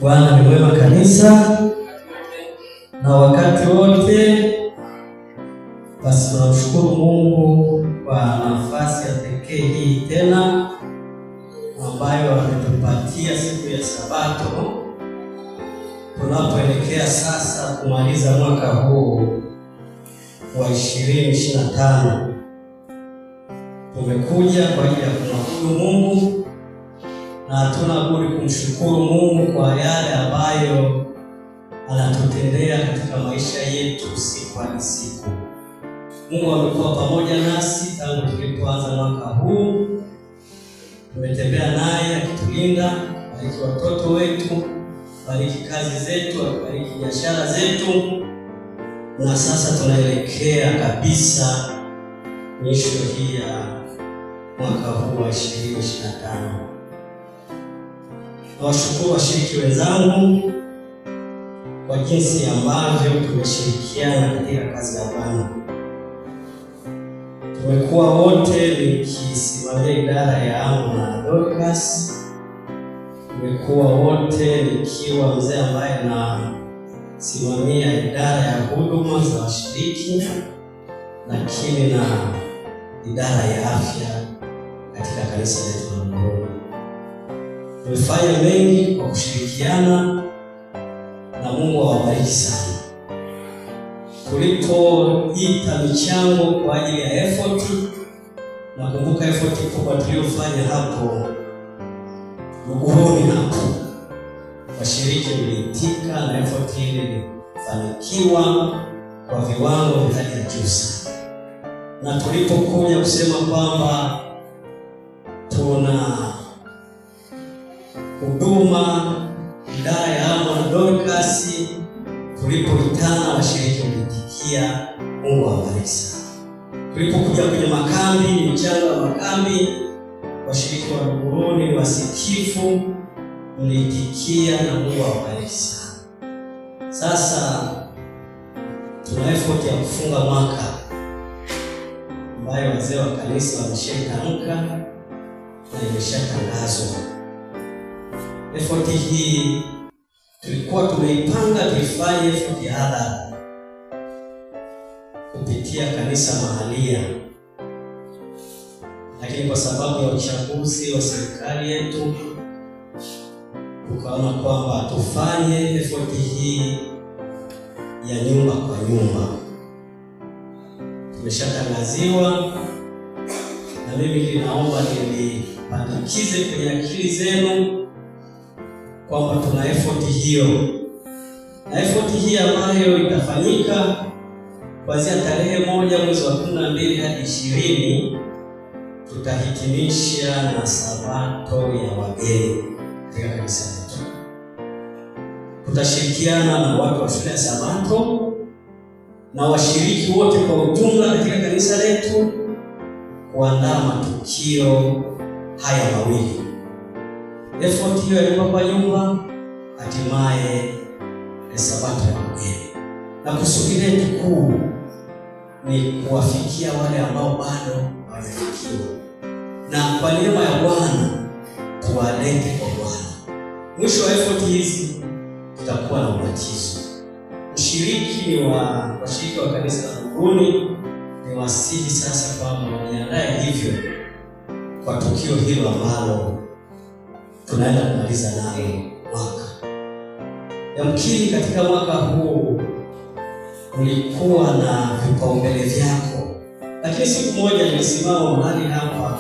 Bwana ni mwema kanisa, na wakati wote. Basi tunamshukuru Mungu kwa nafasi ya pekee hii tena ambayo ametupatia siku ya Sabato, tunapoelekea sasa kumaliza mwaka huu wa 2025. Tumekuja kwa ajili ya kumwabudu Mungu, na hatuna budi kumshukuru Mungu kwa yale ambayo anatutendea katika maisha yetu siku hadi siku. Mungu amekuwa pamoja nasi tangu tulipoanza mwaka huu. Tumetembea naye akitulinda, bariki watoto wetu, bariki kazi zetu, bariki biashara zetu. Na sasa tunaelekea kabisa mwisho hii ya mwaka huu wa 2025. Nawashukuru washiriki wenzangu kwa jinsi ambavyo tumeshirikiana katika kazi ya Bwana. Tumekuwa wote nikisimamia idara ya Amo na Dorcas. Tumekuwa wote nikiwa mzee ambaye nasimamia idara ya huduma za washiriki, lakini na idara ya afya katika kanisa letu la Mungu. Tumefanya mengi kwa kushirikiana, na Mungu awabariki sana. Tulipoita michango kwa ajili ya effort, nakumbuka effort kubwa tuliyofanya hapo Luguruni hapo. Washiriki waliitika na effort ile ilifanikiwa kwa viwango vya hali ya juu sana. Na tulipokuja kusema kwamba tuna huduma idara ya Amo na Dorcas, tulipoitana washiriki waliitikia. Mungu awabariki sana. Tulipokuja kwenye makambi, michango ya makambi, washiriki wa Luguruni wasikifu mliitikia, na Mungu awabariki sana. Sasa tuna effort ya kufunga mwaka ambayo wazee wa kanisa wameshatamka na imeshatangazwa. Effort hii tulikuwa tumeipanga tuifanye effort ya hadhara kupitia kanisa mahalia, lakini kwa sababu ya uchaguzi wa serikali yetu tukaona kwamba tufanye effort hii ya nyumba kwa nyumba. Tumeshatangaziwa, na mimi ninaomba nilipandikize kwenye akili zenu kwamba tuna effort hiyo, na effort hii ambayo itafanyika kuanzia tarehe 1 mwezi wa 12 hadi 20, tutahitimisha na Sabato ya wageni katika kanisa letu. Tutashirikiana na watu wa shule ya Sabato na washiriki wote kwa ujumla katika kanisa letu kuandaa matukio haya mawili. Effort hiyo ya nyumba kwa nyumba, hatimaye Sabato ya wageni. Na kusudi letu kuu ni kuwafikia wale ambao bado hawajafikiwa, na kwa neema ya Bwana tuwalete kwa Bwana. Mwisho wa effort hizi tutakuwa na ubatizo. Mshiriki wa washiriki wa kanisa la Luguruni ni wasihi sasa kwamba wajiandae hivyo kwa tukio hilo ambalo tunaenda kumaliza nalo mwaka. Yamkini katika mwaka huu ulikuwa na vipaumbele vyako, lakini siku moja nilisimama mahali hapa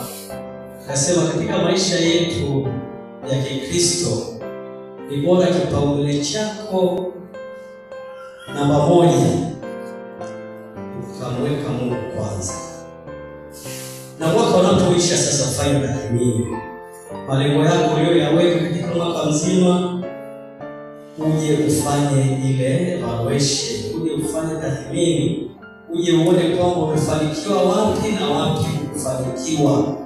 akasema katika maisha yetu ya Kikristo ni bora kipaumbele chako namba 1 ukamweka Mungu kwanza. Na mwaka unapoisha sasa, fanya tathmini malengo yako uliyoyaweka katika mwaka mzima, uje ufanye ile evaluation, uje ufanye tathmini, uje uone kwamba umefanikiwa wapi na wapi kufanikiwa.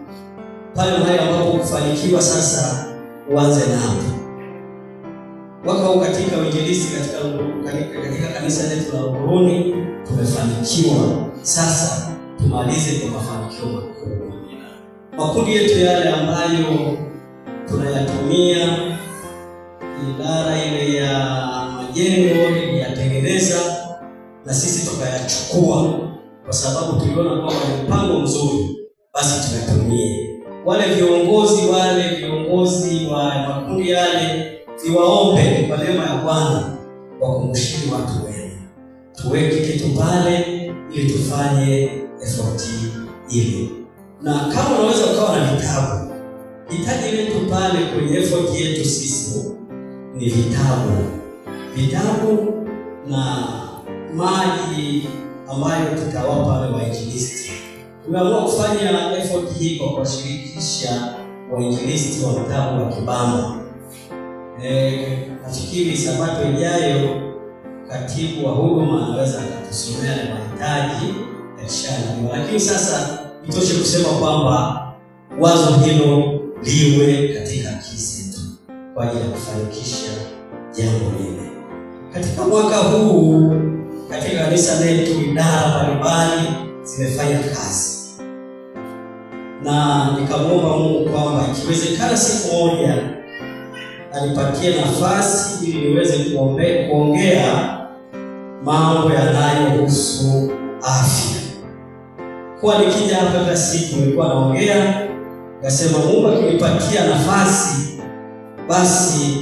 Pale mahali ambapo kufanikiwa sasa uanze napo. Mwaka huu katika uinjilisti katika kanisa letu la Luguruni tumefanikiwa. Sasa tumalize kwa mafanikio makubwa. Makundi yetu yale ambayo tunayatumia idara ile ya majengo iliyatengeneza na sisi tukayachukua kwa sababu tuliona kwamba ni mpango mzuri, basi tunatumie. Wale viongozi wa makundi yale viwaombe kwa neema ya Bwana wakumbushie watu wenu. Tuweke kitu pale ili tufanye effort ile. Na kama unaweza ukawa na vitabu, hitaji letu pale kwenye effort yetu sisi ni vitabu na maji ambayo tutawapa wale wainjilisti. Tumeamua kufanya effort hii kwa kuwashirikisha wainjilisti wa mtaa wa Kibamba. Nafikiri Sabato ijayo katibu wa huduma anaweza akatusomea mahitaji ya shamba. Lakini sasa itoshe kusema kwamba wazo hilo liwe katika akili zetu kwa ajili ya kufanikisha jambo lile. Katika mwaka huu katika kanisa letu idara mbalimbali zimefanya kazi. Na nikamwomba Mungu kwamba ikiwezekana siku moja anipatie nafasi ili niweze kuongea mambo yanayohusu afya. Kwa nikija hapa kila siku nilikuwa naongea, nikasema Mungu akinipatia nafasi basi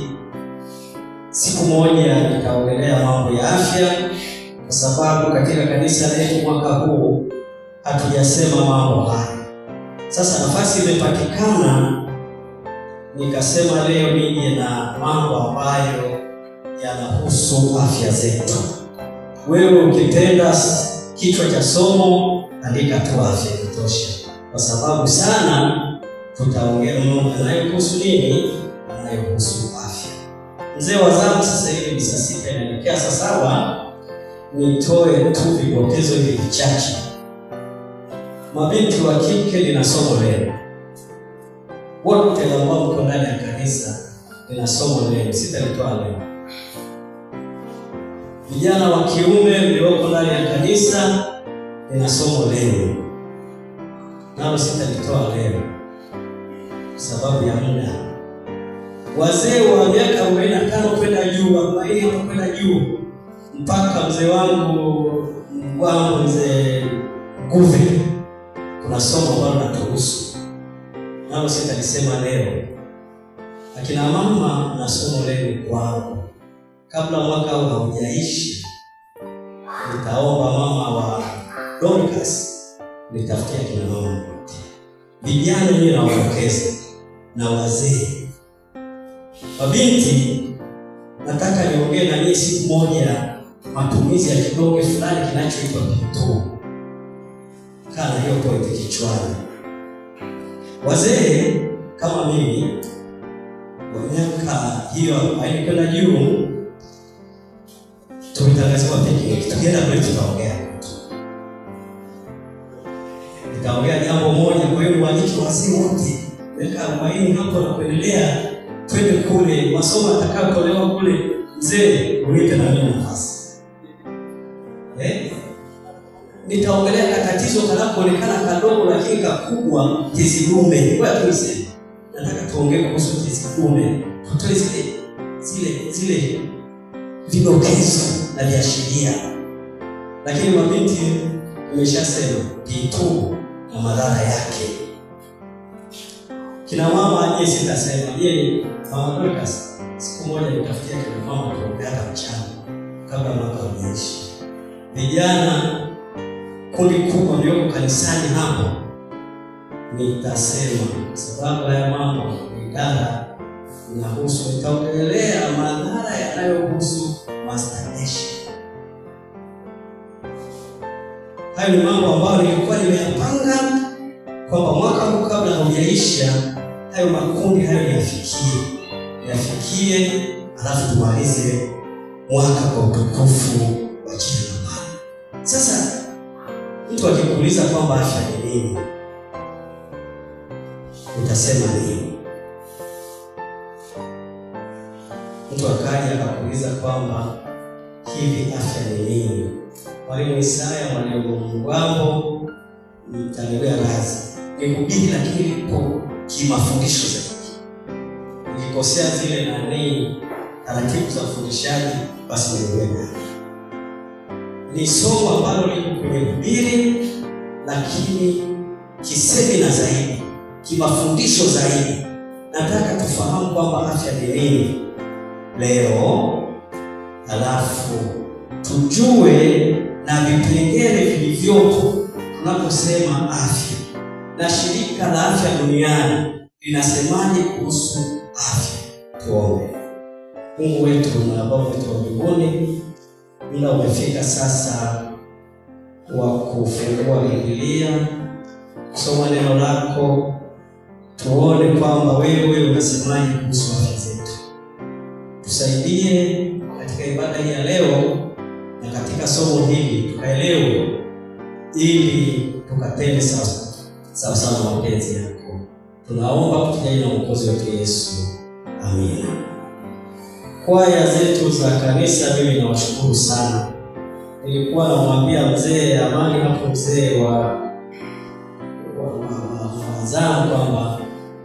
siku moja nitaongelea mambo ya afya, kwa sababu katika kanisa letu mwaka huu hatujasema mambo haya. Sasa nafasi imepatikana, nikasema leo nije na mambo ambayo yanahusu afya zetu. Wewe ukipenda kichwa cha somo andika tu afya itosha, kwa sababu sana tutaongea mambo yanayohusu nini? Yanayohusu afya. Mzee wa zamu sasa hivi ni saa 6 inaelekea saa 7, nitoe tu vidokezo hivi vichache. Mabinti wa kike nina somo leo. Wote ambao mko ndani ya kanisa nina somo leo, sitalitoa leo. Vijana wa kiume mlioko ndani ya kanisa nina somo leo, nalo sitalitoa leo kwa sababu ya muda. Wazee wa miaka 45 kwenda juu, 40 kwenda juu, mpaka mzee wangu mzee Nguve, kuna somo ambalo natuhusu, nalo sitalisema leo. Akina mama na somo leo kwangu. Kabla mwaka huu haujaisha, nitaomba mama wa Dorcas nitafutia kina mama wote. Vijana wenyewe nawaongeza na wazee. Mabinti nataka niongee na nyinyi siku moja matumizi ya kidonge fulani kinachoitwa P2. Kana hiyo pointi kichwani. Wazee kama mimi wa miaka hiyo 40 kwenda juu tumetangaziwa pekee. Tukienda kule tutaongea. Nitaongea jambo moja, kwa hiyo waalike wazee wote miaka 40 hapo na kuendelea, twende kule masomo atakayotolewa kule. Mzee unipe na mimi nafasi. Nitaongelea tatizo kanapoonekana kadogo lakini kakubwa, tezi dume. Kwa hiyo tuseme nataka tuongee kuhusu tezi dume. Tutoe zile vidokezo na viashiria. Lakini mabinti nimeshasema P2 na madhara yake. Kina mama je, sitasema. Je, mama Dorcas siku moja nitafutia kina mama tuongea mchana kabla mwaka uishe. Vijana kundi kubwa ndio kanisani hapo nitasema, sababu ya mambo idara inahusu, nitaongelea madhara yanayohusu masturbation. Hayo ni mambo ambayo nilikuwa nimeyapanga kwamba mwaka huu kabla haujaisha hayo makundi hayo yafikie, alafu tumalize mwaka kwa utukufu wa jina la Bwana. Sasa mtu akikuuliza kwamba afya ni nini, utasema nini? Mtu akaja akakuuliza kwamba hivi afya ni nini, Mwalimu Isaya, Mwalimu Mwango, mtaniwea razi nikubii, lakini ipo kimafundisho zaidi. Nikikosea zile taratibu za ufundishaji, basi nielewe. Ni somo ambalo liko kwenye Biblia, lakini kisemina zaidi, kimafundisho zaidi. Nataka tufahamu kwamba afya ni nini leo, alafu tujue na vipengele vilivyopo tunaposema afya, na shirika la afya duniani linasemaje kuhusu afya. Tuombe. Mungu wetu na Baba wetu wa mbinguni, muda umefika sasa wa kufungua Biblia, kusoma neno lako, tuone kwamba wewe unasemaje kuhusu afya zetu. Tusaidie katika ibada hii ya leo na katika somo hili tukaelewe, ili tukatende sawa na mapenzi yako. Tunaomba kupitia jina la Mwokozi wetu Yesu. Amina. Kwaya zetu za kanisa, mimi nawashukuru sana. Nilikuwa namwambia mzee Amani hapo, mzee wa zangu, kwamba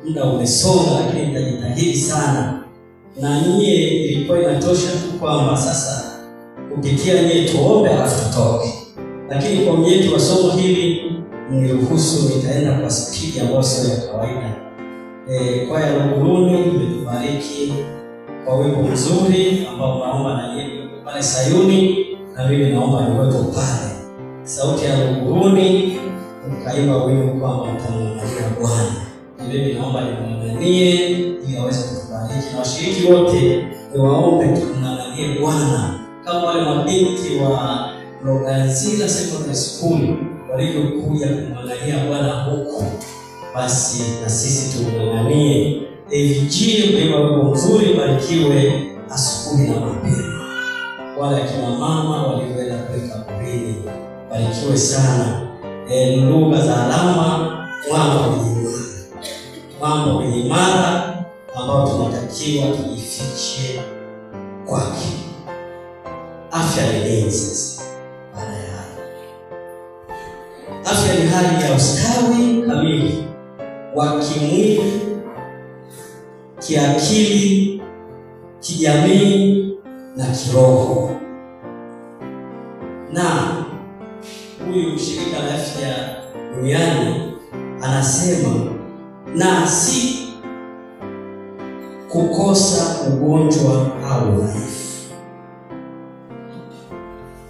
muda umesonga, lakini nitajitahidi sana. Na nyie ilikuwa inatosha tu kwamba sasa kupitia nyie tuombe alafu tutoke. Lakini kwa mwenyeji wa somo hili mniruhusu nitaenda kwa spidi ambayo sio ya kawaida. Kwaya ya Luguruni imetubariki kwa wimbo mzuri ambao naomba na nyie pale Sayuni, na mimi naomba niwepo pale. Sauti ya Luguruni mkaimba wimbo kwamba mtamwangania Bwana. Mimi naomba nimwanganie ili aweze kutubariki, na washiriki wote niwaombe tumwanganie Bwana kama wale mabinti wa Loganzila Secondary School walivyokuja kumwangania Bwana huko. Basi na sisi tumwanganie. AVG wimbo wimbo mzuri, barikiwe asubuhi na mapema. Wale akina mama walioenda kuweka kurini, barikiwe sana. Lugha za alama, mambo imara ambao tunatakiwa tujifiche kwake. Afya ni nini sasa? Afya ni hali ya ustawi kamili wa kimwili, kiakili, kijamii na kiroho. Na huyu shirika la afya duniani anasema, na si kukosa ugonjwa au udhaifu.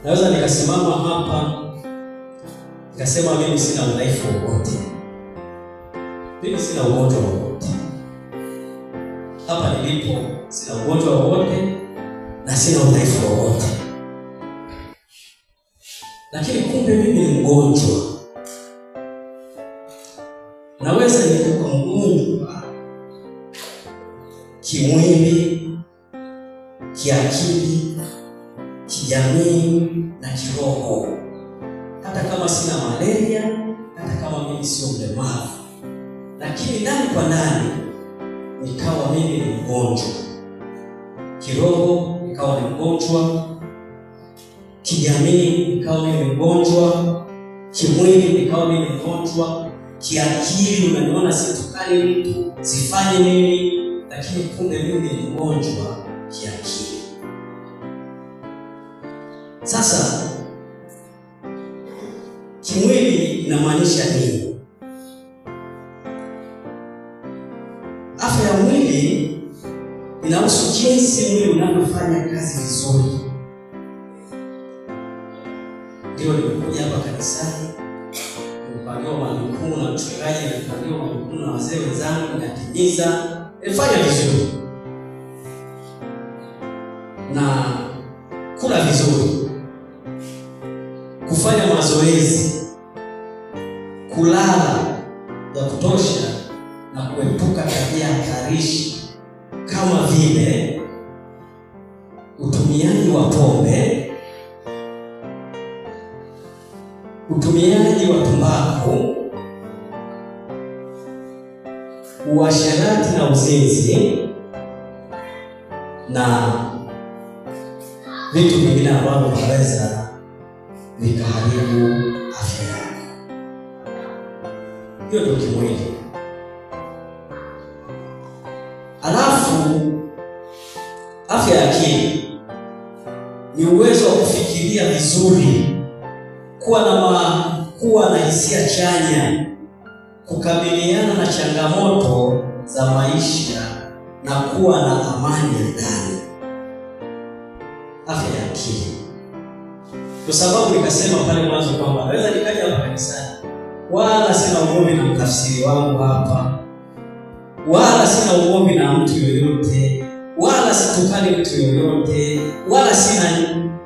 Naweza nikasimama hapa nikasema mimi sina udhaifu wowote, mimi sina ugonjwa wowote. Hapa nilipo sina ugonjwa wowote na sina udhaifu wowote. Lakini kumbe mimi ni mgonjwa. Naweza nikawa mgonjwa kimwili, kiakili, kijamii na kiroho. Hata kama sina malaria, hata kama mimi sio mlemavu, lakini ndani kwa ndani nikawa mimi ni mgonjwa. Kiroho nikawa ni mgonjwa, kijamii nikawa mimi ni mgonjwa, kimwili nikawa mimi ni mgonjwa, kiakili unaniona situkani mtu, sifanye nini, lakini kumbe mimi ni mgonjwa kiakili. Sasa kimwili inamaanisha nini? Afya ya mwili inahusu jinsi mwili unavyofanya kazi vizuri. Ndio nimekuja hapa kanisani, nimepangiwa majukumu na mchungaji, nimepangiwa majukumu na wazee wenzangu, natimiza, nifanya vizuri na kula vizuri, kufanya mazoezi, kulala ya kutosha na kuepuka tabia hatarishi kama vile utumiaji wa pombe, utumiaji wa tumbaku, uasherati na uzinzi na vitu vingine ambavyo vinaweza vikaharibu afya yako. Hiyo ndio kimwili. Alafu afya ya hisia chanya, kukabiliana na changamoto za maisha na kuwa na amani ya ndani. Afya ya akili. Kwa sababu nikasema pale mwanzo kwamba naweza nikaja hapa kanisani, wala sina ugomvi na mtafsiri wangu hapa, wala sina ugomvi na mtu yoyote, wala situkani mtu yoyote, wala sina,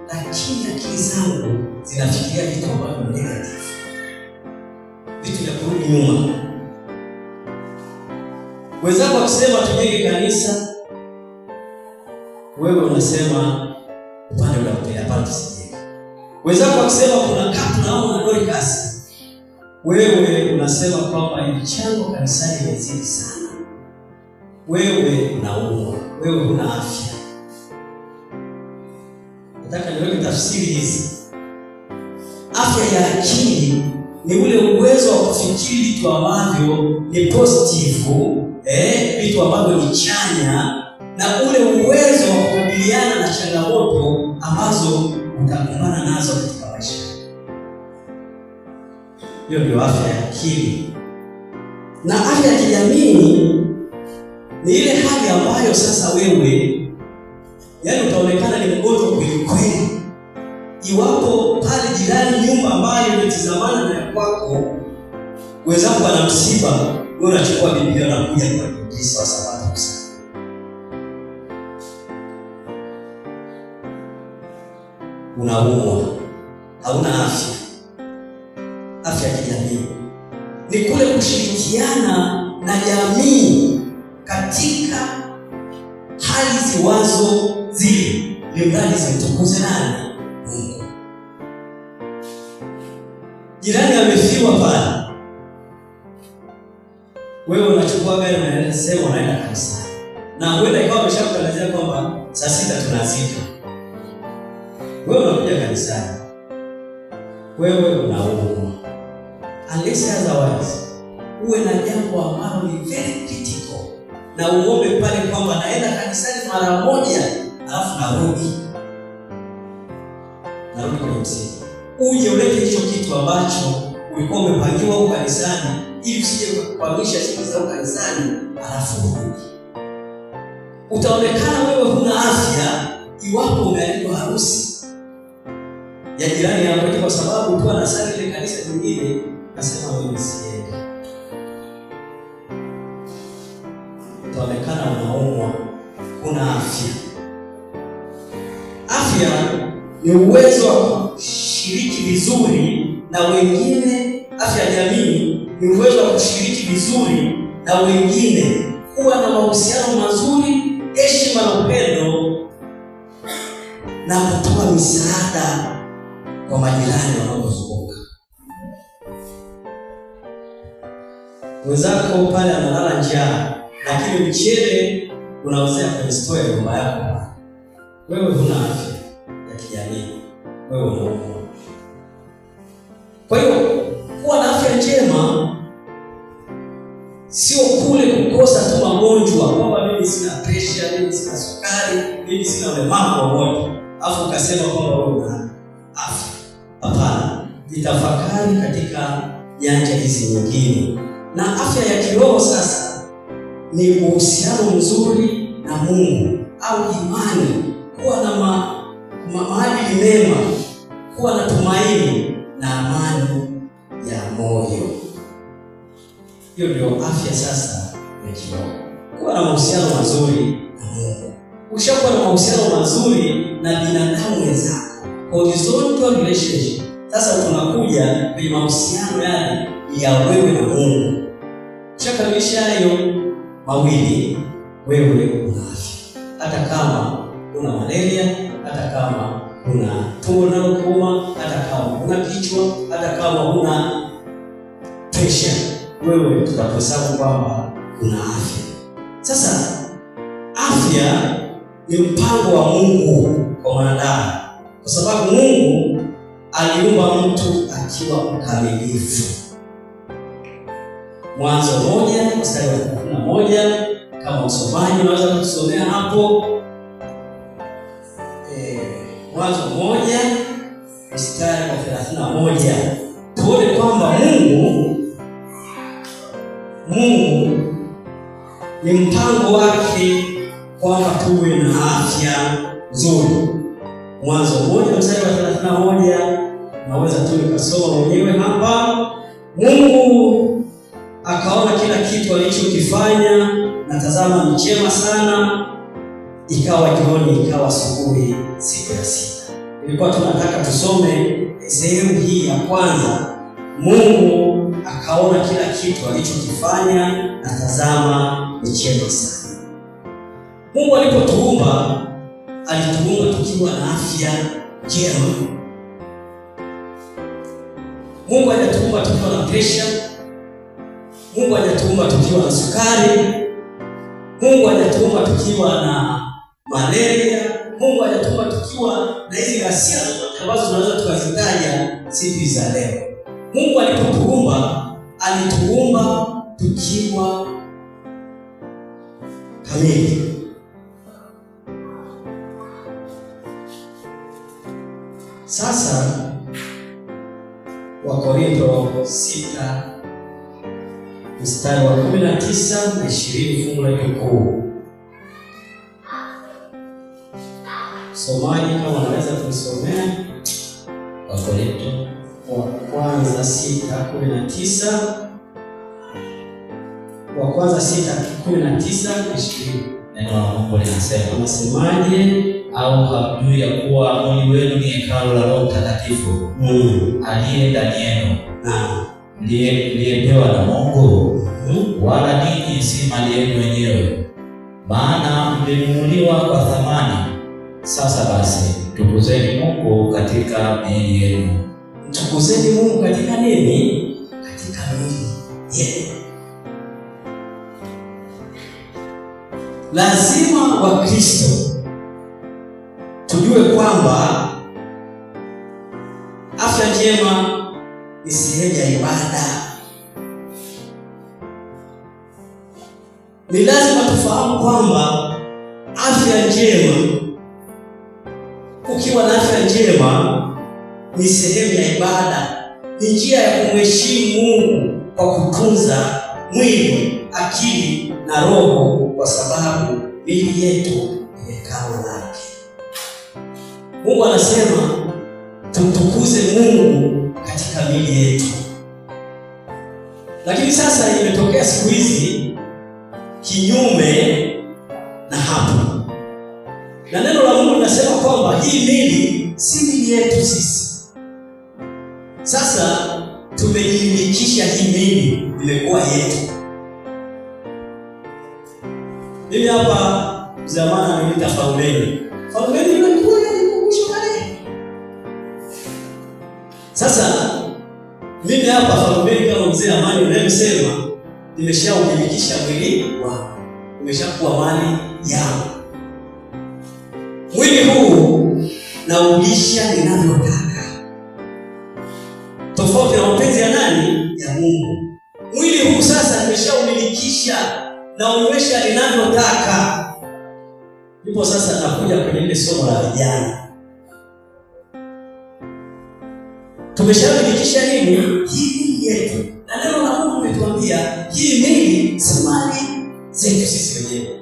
lakini akili zangu zinafikiria vitu ambavyo ni negative, vitu vya kurudi nyuma. Wenzako wakisema tujenge kanisa, wewe unasema upande ule mpya, hapana tusijenge. Wenzako wakisema kuna kapu na Dorcas, wewe unasema kwamba michango kanisani imezidi sana. Wewe unaumwa, wewe huna afya. Nataka niweke tafsiri hizi. Afya ya akili ni ule uwezo wa kufikiri vitu ambavyo ni positive, vitu ambavyo ni chanya, na ule uwezo wa kukabiliana na changamoto ambazo utakumbana nazo katika maisha. Hiyo ndio afya ya akili. Na afya ya kijamii ni ile hali ambayo sasa wewe, yaani utaonekana ni mgonjwa kweli kweli. Iwapo pale jirani nyumba ambayo imetizamana na kwako, wenzako wana msiba, wewe unachukua Biblia na kuja kwa Kristo wa Sabato kusali. Unaumwa, hauna afya. Afya ya kijamii ni kule kushirikiana na jamii katika hali ziwazo zile, limradi zimtukuze nani? Mungu. Jirani amefiwa pale, wewe unachukua gari na unasema unaenda kanisani, na huenda ikawa umeshakutangazia kwamba saa 6 tunazika. Wewe unakuja kanisani, wewe unaumwa. Unless otherwise, uwe na jambo ambalo ni very critical, na uombe pale kwamba naenda kanisani mara moja, alafu narudi kwenye msingi. Uje ulete hicho kitu ambacho ulikuwa umepangiwa huko kanisani, ili usije kukwamisha siku za kanisani, alafu urudi. Utaonekana wewe huna afya iwapo umealikwa harusi ya jirani yako, kwa sababu tu anasali ile kanisa nyingine, nasema wewe usiende. Utaonekana unaumwa, huna afya. Afya ni uwezo wa kushiriki vizuri na wengine. Afya ya jamii ni uwezo wa kushiriki vizuri na wengine, kuwa na mahusiano mazuri, heshima na upendo, na kutoa misaada kwa majirani wanaozunguka. Wenzako pale analala njaa, lakini mchele unauzea kwenye store ya nyumba yako. Wewe huna afya ya kijamii, wewe unaumwa. Kwa hiyo kuwa na afya njema sio kule kukosa tu magonjwa, kwamba mimi sina pressure, mimi sina sukari, mimi sina ulemavu wowote, afu ukasema kwamba wewe una afya. Hapana, jitafakari katika nyanja hizi nyingine. Na afya ya kiroho sasa ni uhusiano mzuri na Mungu au imani, kuwa na maadili mema, kuwa na tumaini na amani ya moyo. Hiyo ndio afya sasa ya kiroho. Kuwa na mahusiano mazuri na Mungu. Ukishakuwa na mahusiano mazuri na binadamu wenzako, horizontal relationship, sasa tunakuja kwenye mahusiano yale ya wewe na Mungu. Ukishakamilisha hayo mawili, wewe una afya. Hata kama una malaria, hata kama una tumbo linalokuuma, hata kama una kichwa, hata kama una pressure, wewe tutakuhesabu kwamba una afya. Sasa afya ni mpango wa Mungu kwa wanadamu, kwa sababu Mungu aliumba mtu akiwa mkamilifu. Mwanzo 1 mstari wa 31, kama msomaji unaweza kusomea hapo. Mwanzo 1 mstari wa 31, tuone kwamba Mungu ni mpango wake kwamba tuwe na afya nzuri. Mwanzo 1:31 naweza tu nikasoma mwenyewe hapa. Mungu akaona kila kitu alichokifanya, na tazama ni chema sana. Ikawa jioni, ikawa asubuhi, siku ya sita. Ilikuwa tunataka tusome sehemu hii ya kwanza. Mungu akaona kila kitu alichokifanya, na tazama ni chema sana. Mungu alipotuumba, alituumba tukiwa na afya njema. Mungu hajatuumba tukiwa na pressure. Mungu hajatuumba tukiwa na sukari. Mungu hajatuumba tukiwa na malaria. Mungu hajatuumba tukiwa na hizi ghasia zote ambazo tunaweza tukazitaja siku za leo. Mungu alipotuumba, alituumba tukiwa kamili. Sasa Wakorintho 6 mstari wa 19 na 20 fungu la kuu. Somaji kama unaweza kusomea Wakorintho wa kwanza 6:19, wa kwanza 6:19 na 20. Neno la Mungu linasema, unasemaje? Au hamjui ya kuwa mwili wenu ni hekalu la Roho Mtakatifu aliye ndani yenu, mliyepewa na Mungu, wala ninyi si mali yenu wenyewe, maana mlinunuliwa kwa thamani. Sasa basi tukuzeni Mungu katika miili yenu. Tukuzeni Mungu katika nini? Katika miili yenu. Lazima Wakristo tujue kwamba afya njema ni sehemu ya ibada. Ni lazima tufahamu kwamba afya njema, ukiwa na afya njema, ni sehemu ya ibada. Ni njia ya kumheshimu Mungu kwa kutunza mwili, akili na roho, kwa sababu miili yetu ni hekalu lake. Mungu anasema tumtukuze Mungu katika miili yetu. Lakini sasa imetokea siku hizi kinyume na hapo. Na neno la Mungu linasema kwamba hii miili si miili yetu sisi. Sasa tumejimilikisha hii miili, imekuwa yetu. Mimi hapa zamani nilita Faumeni. Faumeni ndio alikuwa mshukari. Sasa mimi hapa Faumeni kama mzee Amani unayemsema, nimeshaumilikisha mwili wangu. Nimeshakuwa mali yangu. Mwili huu naulisha ninavyotaka. Tofauti na mapenzi ya nani? Ya Mungu. Mwili huu sasa nimeshaumilikisha na unywesha ninavyotaka. Ndipo sasa nakuja kwenye ile somo la vijana. Tumeshamilikisha nini? Hii miili yetu. Na neno la Mungu limetuambia hii miili si mali zetu sisi wenyewe.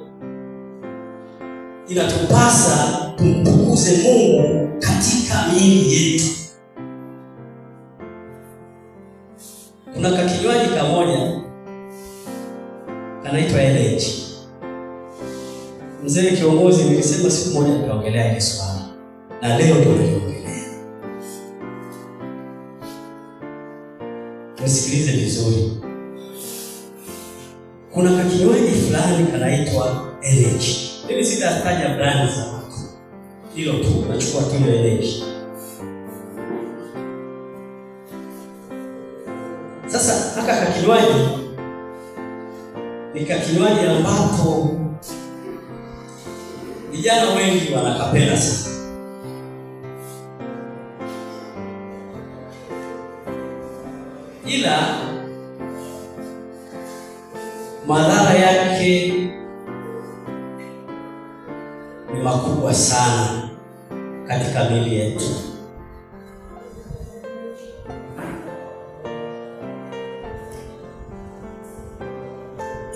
Inatupasa tumtukuze Mungu katika miili yetu. Kuna kinywaji kamoja kanaitwa Energy. Mzee kiongozi nilisema siku moja nikaongelea hili swali, na leo ndio niliongelea. Nisikilize vizuri. Kuna kinywaji fulani kanaitwa Energy. Mimi sitataja brand za watu. Hilo tu nachukua tu Energy. Sasa haka kinywaji ni kinywaji ambapo vijana wengi wanakapenda sana. Ila madhara yake ni makubwa sana katika miili yetu.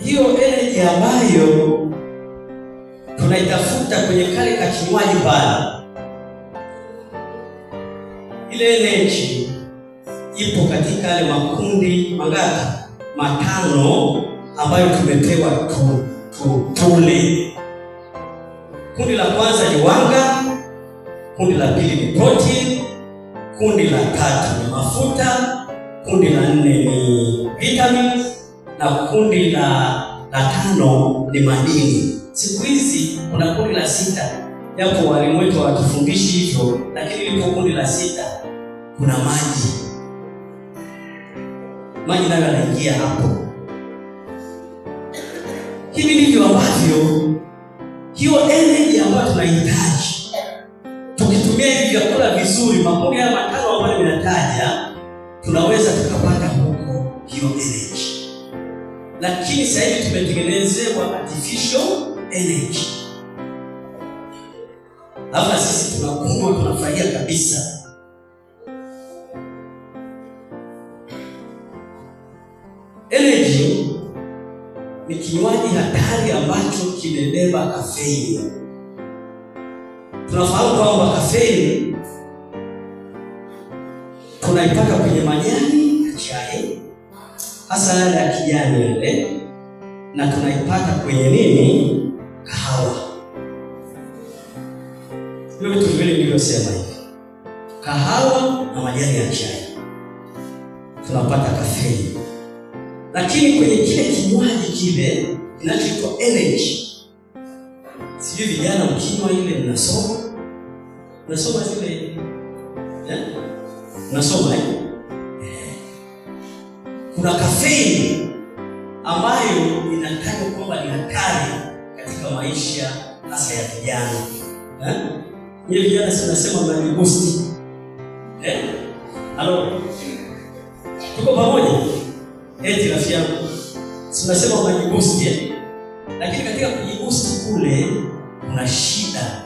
hiyo energy ambayo tunaitafuta kwenye kale ka kinywaji pale, ile energy ipo katika yale makundi mangapi? Matano ambayo tumepewa tule. Kundi la kwanza ni wanga, kundi la pili ni protein, kundi la tatu ni mafuta, kundi la nne ni vitamins, na kundi la tano ni madini. Siku hizi kuna kundi la sita, japo walimu wetu hawatufundishi hivyo, lakini lipo kundi la sita, kuna maji. Maji nayo yanaingia hapo. Hivi ndivyo ambavyo hiyo energy ambayo tunahitaji, tukitumia hivi vyakula vizuri, makundi haya matano ambayo nimetaja, tunaweza tukapata huko hiyo energy. Lakini sasa hivi tumetengenezewa artificial energy. Hapa sisi tunakunywa, tunafurahia kabisa. Energy ni kinywaji hatari ambacho kimebeba kafeini. Tunafahamu kwamba kafeini tunaipata kwenye majani ya chai, hasa yale ya kijani ile, na tunaipata kwenye nini? Kahawa. Hiyo vitu vile nilivyosema hivi, kahawa na majani ya chai tunapata kafeini. Lakini kwenye kile kinywaji kile kinachoitwa energy, sijui vijana mkinywa ile mnasoma zile mnasoma kuna kafeini ambayo inatajwa kwamba ni hatari katika maisha hasa ya vijana. Ile vijana tunasema mna boost. Halo, tuko pamoja? Eti rafiki yangu, tunasema unajiboost, lakini katika kujiboost kule kuna shida.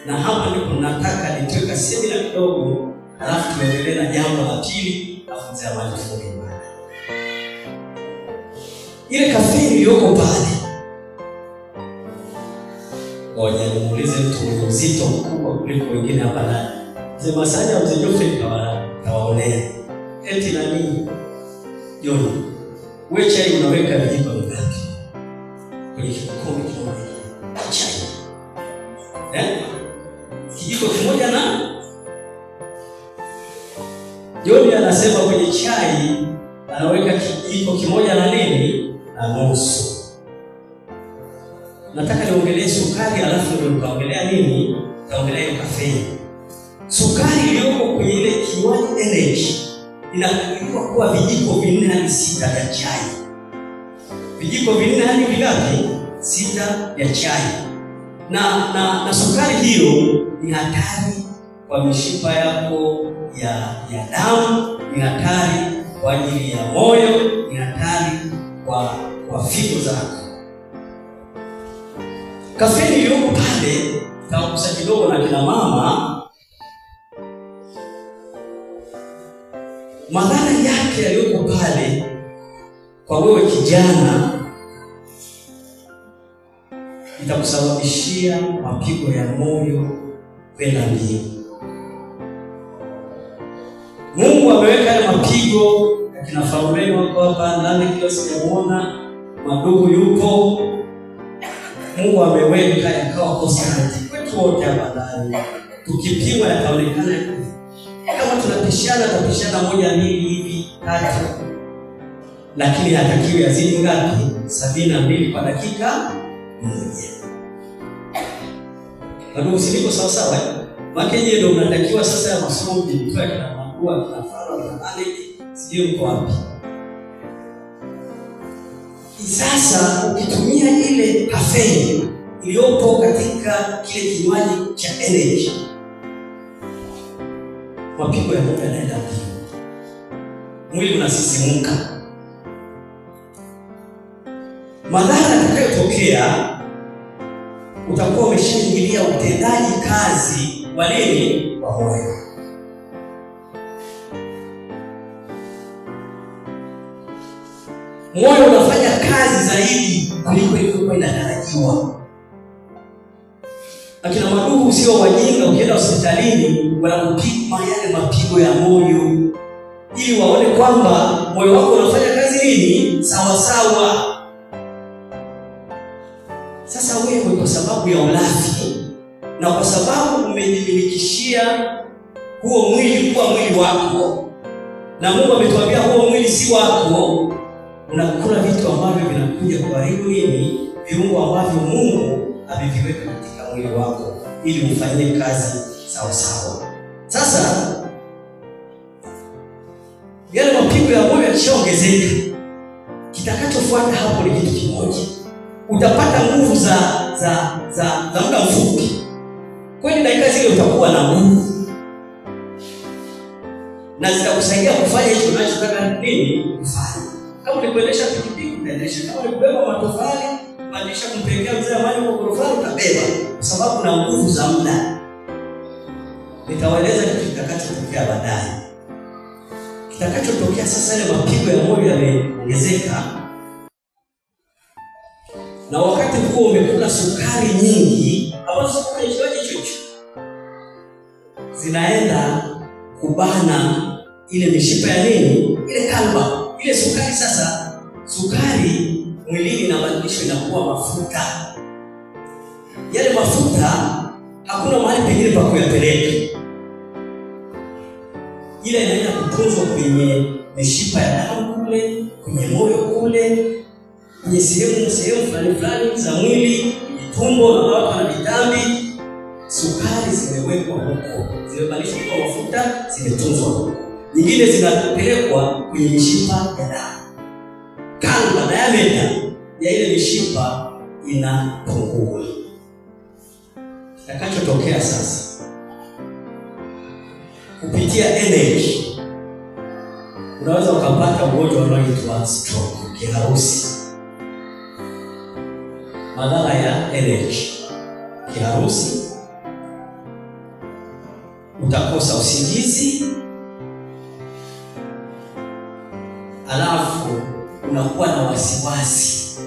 Na hapa ndipo nataka nitoe semina kidogo, alafu tuendelee na jambo la pili, alafu mzee amani tufunge ibada. Ile kafeini iliyoko pale, ngoja nimuulize mtu mzito mkubwa kuliko wengine hapa ndani. Mzee Masanja, mzee Jofre kawaonea. Eti nani? Yoni, wewe chai unaweka vijiko vingapi kwenye kikombe kimoja chai? Kijiko kimoja na Yoni anasema kwenye chai anaweka kijiko kimoja na nini? Na nusu. Nataka niongelee sukari, alafu ndio nitaongelea nini? Nitaongelea kafeini. Sukari iliyoko kwenye ile kinywaji energy inakadiriwa kuwa vijiko 4 hadi 6 vya chai. Vijiko 4 hadi vingapi? 6 vya chai. Na sukari hiyo ni hatari kwa mishipa yako ya damu, ni hatari kwa ajili ya moyo, ni hatari kwa figo zako. Kafeini iliyoko pale, tawakusa kidogo na kina mama, madhara yake yaliyoko pale kwa wewe kijana, itakusababishia mapigo ya moyo kwenda mbio. Mungu ameweka yale mapigo, kina Fauleni wako hapa ndani, kila sijamuona, Madugu yupo. Mungu ameweka yakawa constant kwetu wote hapa ndani. Tukipimwa yataonekana kama tunapishana 1 2 hivi 3, lakini hatakiwi yazidi ngapi? 72 kwa dakika moja. Ndio usiliko sawa sawa. Makenye ndio unatakiwa sasa ya masomo mtoe na magua tunafara na nani, sio mko wapi? Sasa ukitumia ile kafeini iliyopo katika kile kinywaji cha energy, mapigo ya moyo yanaenda mbio, mwili unasisimuka. Madhara yatakayotokea, utakuwa umeshaingilia utendaji kazi wa nini? Wa moyo. moyo unafanya kazi zaidi kuliko ilivyokuwa inatarajiwa. Akina madugu sio wajinga, ukienda hospitalini wanakupima yale mapigo ya moyo ili waone kwamba moyo wako unafanya kazi nini sawa sawa. Sasa wewe kwa sababu ya ulafi na kwa sababu umejimilikishia huo mwili kuwa mwili wako, na Mungu ametuambia huo mwili si wako, unakula vitu ambavyo vinakuja kuharibu nini viungo ambavyo Mungu ameviweka katika mwili wako ili ufanye kazi sawa sawa. Sasa yale mapigo ya moyo yakishaongezeka, kitakachofuata hapo ni kitu kimoja. Utapata nguvu za muda mfupi. Kwani dakika zile utakuwa na nguvu na zitakusaidia kufanya hicho unachotaka nini kufanya. Kama ni kuendesha pikipiki utaendesha, kama ni kubeba matofali maanisha kumpelekea mzee maji kwa gorofani utabeba, kwa sababu na nguvu za muda. Nitawaeleza kitu kitakachotokea baadaye. Kitakachotokea sasa, ile mapigo ya moyo yameongezeka, na wakati huo umekula sukari nyingi ambazo kwenye kinywaji hicho zinaenda kubana ile mishipa ya nini, ile kalba, ile sukari. Sasa sukari mwilini inabadilishwa inakuwa mafuta. Yale mafuta hakuna mahali pengine pa kuyapeleka, ile inaenda kutunzwa kwenye mishipa ya damu kule, kwenye moyo kule, kwenye sehemu fulani za mwili, tumbo na watu na vitambi. Sukari zimewekwa huko, zimebadilishwa kwa mafuta, zimetunzwa huko. Nyingine zinapelekwa kwenye mishipa ya damu. Kalba diameter ya ile mishipa inapungua. Kitakachotokea sasa, kupitia energy unaweza ukapata ugonjwa unaoitwa stroke, kiharusi. Madhara ya energy, kiharusi, utakosa usingizi, alafu unakuwa na wasiwasi.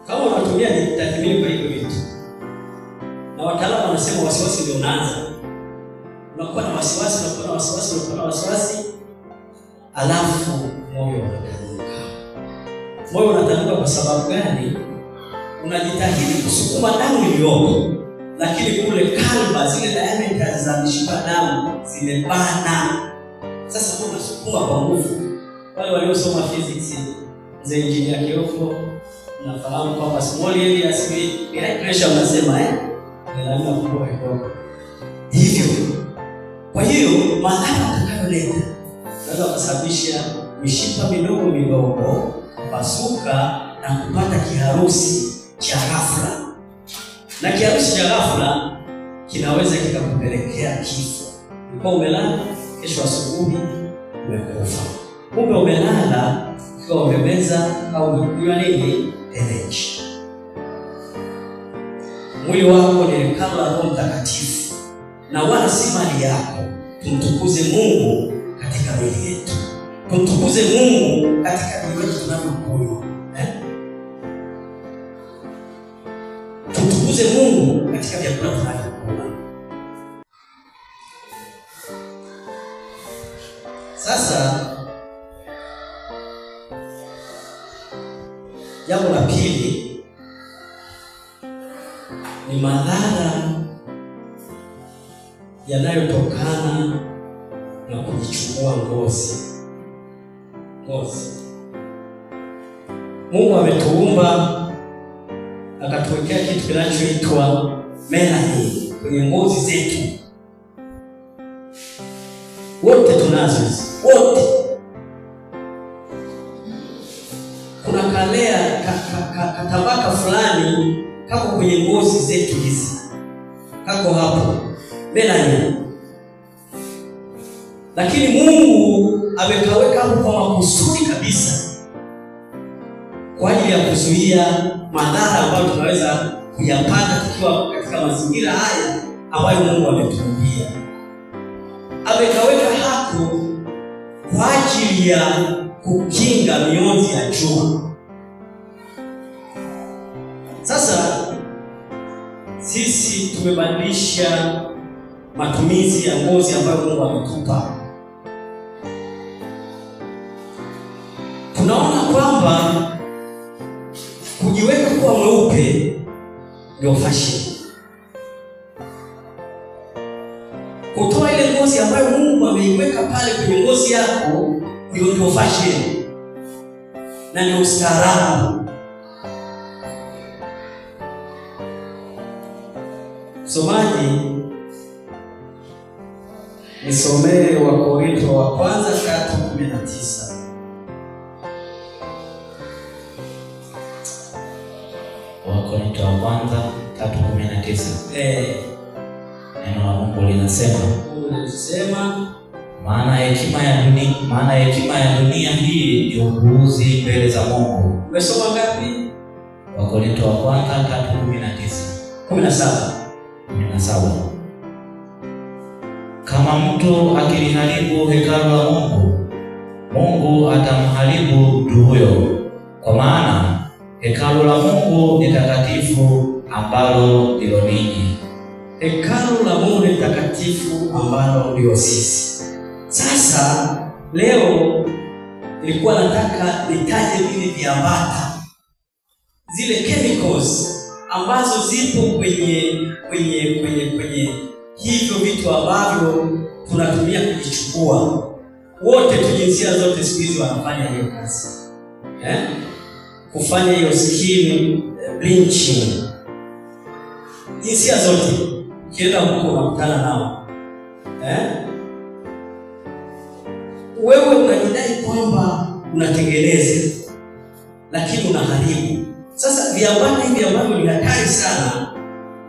Kama unatumia tathmini kwa hivyo vitu, na wataalamu wanasema wasiwasi ndio unaanza. Unakuwa na wasiwasi, alafu moyo unatanuka. Moyo unatanuka kwa sababu gani? Unajitahidi kusukuma damu iliyoko, lakini kule kalba, zile diameter za mishipa damu zimebana. Sasa unasukuma kwa nguvu. Wale waliosoma physics, mzee engineer Kioko, unafahamu kwamba small area speed high pressure unasema ni lazima kubwa kidogo. Hivyo kwa hiyo madhara atakayoleta unaweza kusababisha mishipa midogo kupasuka na kupata kiharusi cha ghafla. Na kiharusi cha ghafla kinaweza kikakupelekea kifo. Ulikuwa umelala, kesho asubuhi umekufa. Kumbe umelala ukiwa umemeza au umekunywa nini? Energy. Mwili wako ni hekalu la Roho Mtakatifu na wala si mali yako. Tumtukuze Mungu katika miili yetu. Tumtukuze Mungu katika vinywaji tunavyokunywa. Tumtukuze Mungu katika vyakula tunavyokula. Sasa jambo la pili ni madhara yanayotokana na kujichubua ngozi. Mungu ametuumba akatuwekea kitu kinachoitwa melanin kwenye ngozi zetu. Wote tunazo, wote. Kuna katabaka fulani kako kwenye ngozi zetu hizi, kako hapo, melanin. Lakini Mungu amekaweka hapo kwa makusudi kabisa, kwa ajili ya kuzuia madhara ambayo tunaweza kuyapata tukiwa katika mazingira haya ambayo Mungu ametuumbia. Amekaweka hapo kwa ajili ya kukinga mionzi ya jua. Sasa sisi tumebadilisha matumizi ya ngozi ambayo Mungu ametupa. Tunaona kwamba kujiweka kuwa mweupe ndio fashion. Kutoa ile ngozi ambayo Mungu ameiweka pale kwenye ngozi yako ndio fashion na ni ustaarabu. Somaji, nisomee Wakorintho wa kwanza 3:19. Wakorintho wa kwanza 3:19. Neno la Mungu linasema, maana hekima ya dunia hii ni upuuzi mbele za Mungu. Umesoma ngapi? Wakorintho wa kwanza 3:19. 17. Kama mtu akiliharibu hekalu la Mungu, Mungu atamharibu mtu huyo, kwa maana hekalu la Mungu ni takatifu, ambalo ndilo ninyi. Hekalu la Mungu ni takatifu, ambalo ndio sisi. Sasa leo nilikuwa nataka nitaje vile viambata, zile chemicals ambazo zipo kwenye hivyo vitu ambavyo tunatumia kujichukua. Wote jinsia zote siku hizi wanafanya hiyo kazi. Kufanya hiyo skin bleaching. Jinsia zote kienda huko unakutana nao. Wewe unajidai kwamba unatengeneza, lakini unaharibu. Sasa viambata hivi ambavyo ni hatari sana,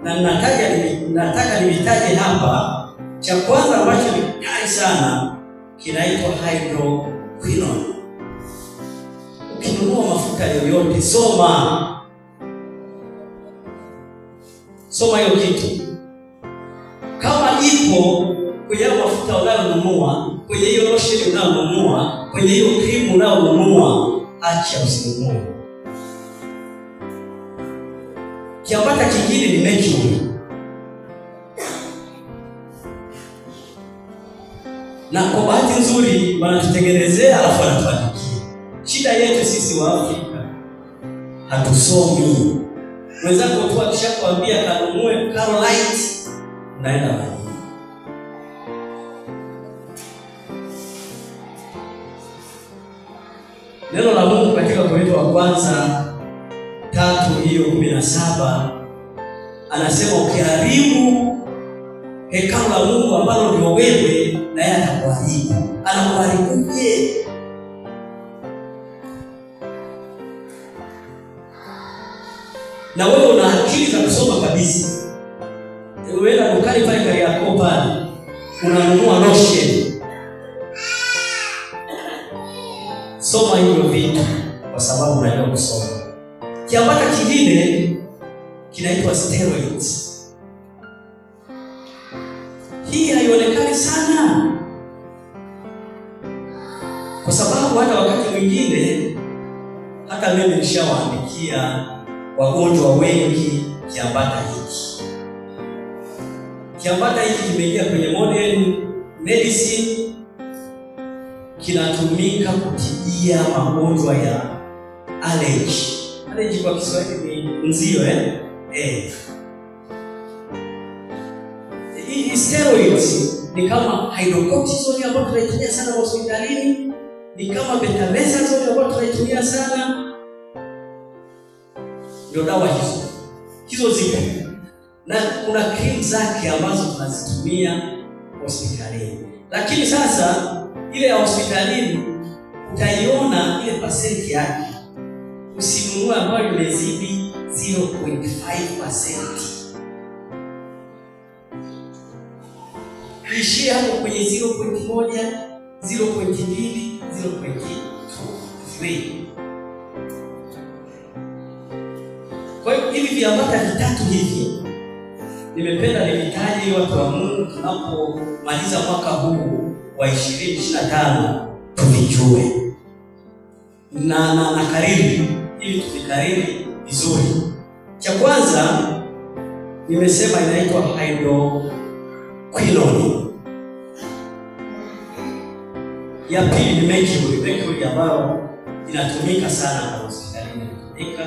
na nataka nivitaje hapa. Cha kwanza ambacho ni hatari sana kinaitwa hydroquinone. Ukinunua mafuta yoyote, soma hiyo kitu. Kama ipo kwenye mafuta unayonunua, kwenye hiyo lotion unayonunua, kwenye hiyo cream unayonunua, acha usinunue. Kiambata kingine ni mercury. Na kwa bahati nzuri wanatutengenezea alafu wanatuandikia. Shida yetu sisi wa Afrika, hatusomi. Wenzako tu akishakwambia kanunue Carolite, unaenda mahali. Neno la Mungu katika Korintho wa kwanza 3:17 anasema, ukiharibu hekalu la Mungu ambalo ndio wewe, na yeye atakuharibu. Anakuharibuje? Na wewe una akili za kusoma kabisa. Unaenda dukani pale Kariakoo pale, unanunua lotion. Soma hivyo vitu kwa sababu unajua kusoma. Kiambata kingine kinaitwa steroids. Hii haionekani sana, kwa sababu hata wakati mwingine hata mimi nishawaandikia wagonjwa wengi kiambata hiki. Kiambata hiki kimeingia kwenye modern medicine, kinatumika kutibia magonjwa ya allergy. Allergy kwa Kiswahili ni nzio Hii steroids ni kama hydrocortisone ambayo tunaitumia sana hospitalini, ni kama betamethasone ambayo tunaitumia sana. Ndio dawa hizo zipo. Na kuna cream zake ambazo tunazitumia hospitalini. Lakini sasa ile ya hospitalini utaiona ile pasenti yake. Usinunue ambayo imezidi 0.5%. Ishie hapo kwenye 0.1, 0.2, 0.3. Kwa hiyo hivi viambata vitatu hivi nimependa nivitaje watu wa Mungu tunapomaliza mwaka huu wa 2025. tuvijue na kariri, ili tuvikariri vizuri. Cha kwanza nimesema inaitwa hydroquinone. Ya pili ni mercury ambayo inatumika sana kwa hospitalini inatumika.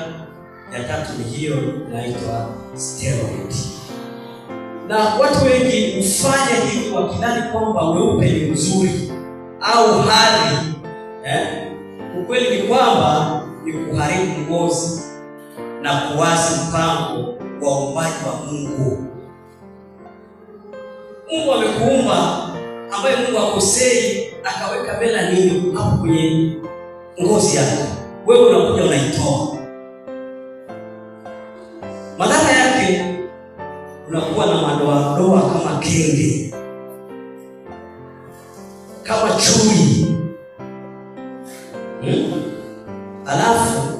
Ya tatu ni hiyo inaitwa steroid. Na watu wengi hufanya hivi wakidhani kwamba weupe ni mzuri au hali. Ukweli ni kwamba ni kuharibu ngozi na kuasi mpango wa uumbaji wa Mungu. Mungu amekuumba, ambaye Mungu akosei akaweka melanin hapo kwenye ngozi yako. Wewe unakuja unaitoa. Madhara yake unakuwa na madoa kama kenge, kama chui. Alafu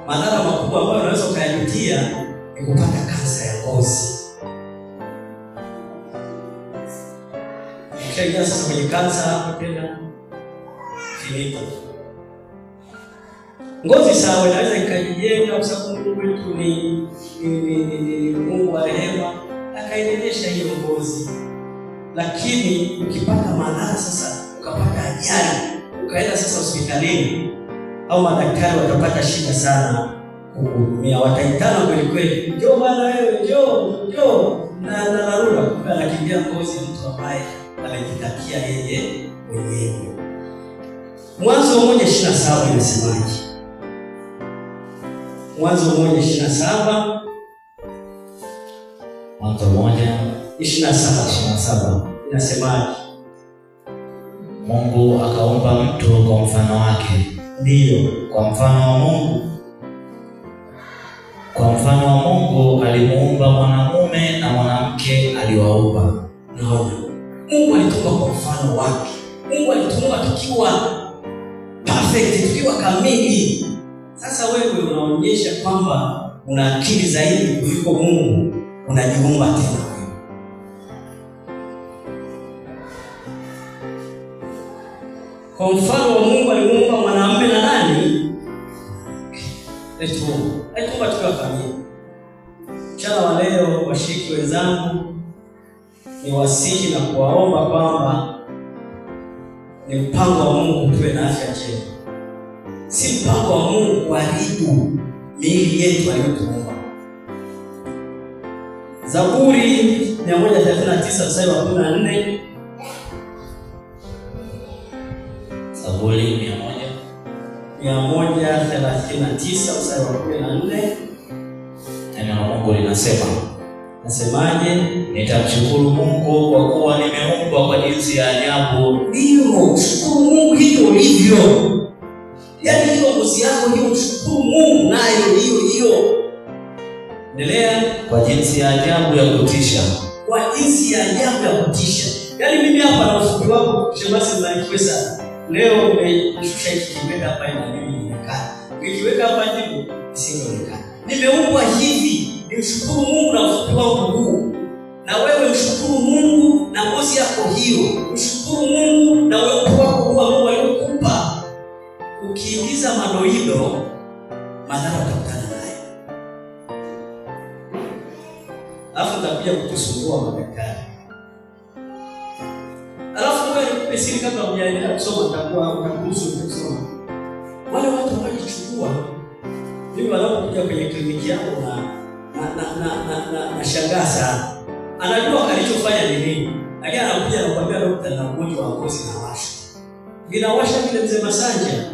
madhara makubwa ambayo unaweza kuyajutia ni kupata kansa ya ngozi. Kisha sasa kwenye kansa hapo tena finito. Ngozi sawa inaweza ikajijenga kwa sababu Mungu wetu ni Mungu wa rehema, akaendelesha hiyo ngozi. Lakini ukipata madhara sasa, ukapata ajali, ukaenda sasa hospitalini, au madaktari watapata shida sana kukuhudumia. Wataitana kweli kweli, njoo bwana wewe, njoo na dharura, kumbe anakimbia ngozi mtu ambaye anajitakia yeye mwenyewe. Mwanzo 1:27 inasemaje? Mwanzo 1:27. Mwanzo 1:27 inasemaje? Mungu akaumba mtu kwa mfano wake. Ndiyo, kwa mfano wa Mungu. Kwa mfano wa Mungu alimuumba mwanamume na mwanamke aliwaumba. Naona Mungu alituumba kwa mfano wake. Mungu alituumba tukiwa perfect, tukiwa kamili. Sasa wewe unaonyesha kwamba una akili zaidi kuliko Mungu, unajiumba tena. Kwa mfano wa Mungu alimuumba mwanamume na nani? Alitumba tukiwa kamili. Mchana wa leo washiriki wenzangu, ni wasihi na kuwaomba kwamba ni mpango wa Mungu tuwe na afya njema. Si mpango wa Mungu kuharibu miili yetu aliyotuumba. Zaburi 139:14. Zaburi 139:14. Neno la Mungu linasema, nasemaje? Nitamshukuru Mungu kwa kuwa nimeumbwa kwa jinsi ya ajabu. Ndio, shukuru Mungu hivyo ulivyo. Yaani hiyo ngozi yako hiyo, mshukuru Mungu nayo hiyo. Endelea. Kwa jinsi ya ajabu ya kutisha. Kwa jinsi ya ajabu ya kutisha. Yaani mimi hapa na ufupi wako shemasi mnaikiwe sana. Leo nimeshusha hiki kiweka hapa na mimi nimekaa. Nikiweka hapa ndipo isingeonekana. Nimeumbwa hivi, nimshukuru Mungu na ufupi wangu huu. Na wewe mshukuru Mungu na ngozi yako hiyo. Mshukuru Mungu na wewe wako huwa Mungu alikupa. Ukiingiza madoido, madhara utakutana nayo. Alafu utakuja kutusumbua madaktari. Alafu wewe umesiri kabla hujaendelea kusoma utakuruhusu kusoma. Wale watu wanaochukua mimi wanapokuja kwenye kliniki yako na shangaa sana. Anajua alichofanya ni nini. Lakini anakuja na kuambia daktari na ugonjwa wa ngozi na washa. Vinawasha vile mzee Masanja.